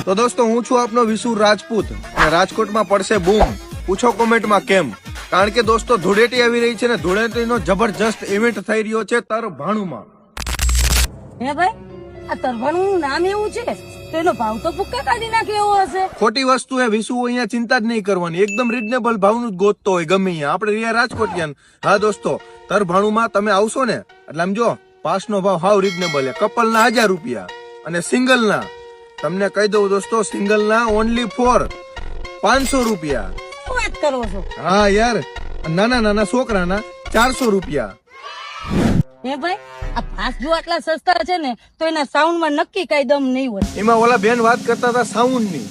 તો દોસ્તો હું છું આપનો વિસુ રાજપૂત અને રાજકોટમાં પડશે બૂમ. પૂછો કોમેન્ટમાં કેમ? કારણ કે દોસ્તો ધૂળેટી આવી રહી છે ને ધૂળેટીનો જબરજસ્ત ઇવેન્ટ થઈ રહ્યો છે તરભાણુમાં. હે ભાઈ, આ તરભાણું નામ એવું છે તો એનો ભાવ તો ભૂક્કા કાઢી નાખે એવો હશે. ખોટી વસ્તુ એ વિસુ અહીંયા ચિંતા જ નહીં કરવાની, એકદમ રીઝનેબલ ભાવનું જ ગોતતો હોય ગમે અહીંયા. આપણે રહ્યા રાજકોટિયાન. હા દોસ્તો, તરભાણુમાં તમે આવશો ને એટલે આમ જો પાસનો ભાવ હાવ રીઝનેબલ છે. કપલના 1000 રૂપિયા અને સિંગલના તમને કહી દઉં દોસ્તો, સિંગલના ઓનલી ફોર 500 રૂપિયા. શું વાત કરો છો? હા યાર, નાના નાના છોકરાના 400 રૂપિયા. હે ભાઈ, આ પાસ જો આટલા સસ્તા છે ને તો એના સાઉન્ડમાં નક્કી કઈ દમ નહીં હોય. એમાં ઓલા બેન વાત કરતા હતા સાઉન્ડ ની.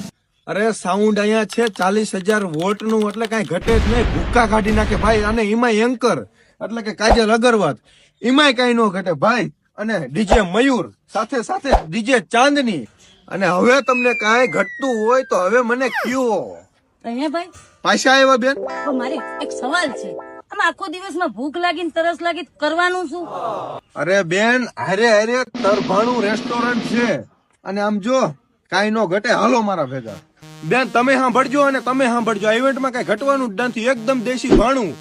અરે સાઉન્ડ અહીંયા છે 40,000 વોટ નું, એટલે કઈ ઘટે જ નહીં, ભૂક્કા કાઢી નાખે ભાઈ. અને એમાં એન્કર એટલે કે કાજલ અગરવાલ, એમાંય કઈ ન ઘટે ભાઈ. અને ડીજે મયુર સાથે સાથે ડીજે ચાંદની. અને હવે તમને કાંઈ ઘટતું હોય તો હવે મને કયો. હે ભાઈ, પાછા આવ્યા બેન? તો મારે એક સવાલ છે. આમ આખો દિવસમાં ભૂખ લાગી તરસ લાગી કરવાનું શું? અરે બેન, હારે હારે તરભાણું રેસ્ટોરન્ટ છે અને આમ જો કાંઈ નો ઘટે. હાલો મારા ભેગા. બેન તમે સાંભળજો અને તમે સાંભળજો, આ ઇવેન્ટમાં કઈ ઘટવાનું જ નથી. એકદમ દેશી ભાણું,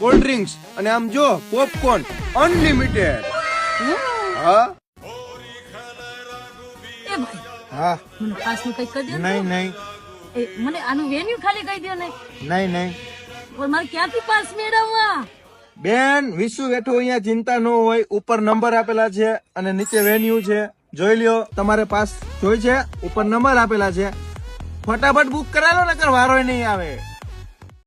કોલ્ડ ડ્રિંક્સ અને આમ જો પોપકોર્ન અનલિમિટેડ. હા એ ભાઈ, હા. મને પાસનું કઈ કહી દો. નહીં નહીં મને આનું વેન્યુ ખાલી કહી દો ને. નહીં નહીં પણ મારે ક્યાંથી પાસ મેળવવા? બેન, વિશ્વ બેઠું અહીંયા, ચિંતા ન હોય. ઉપર નંબર આપેલા છે અને નીચે વેન્યુ છે, જોઈ લ્યો. તમારે પાસ જોઈ છે, ઉપર નંબર આપેલા છે, ફટાફટ બુક કરાવો નકર વારો નહીં આવે.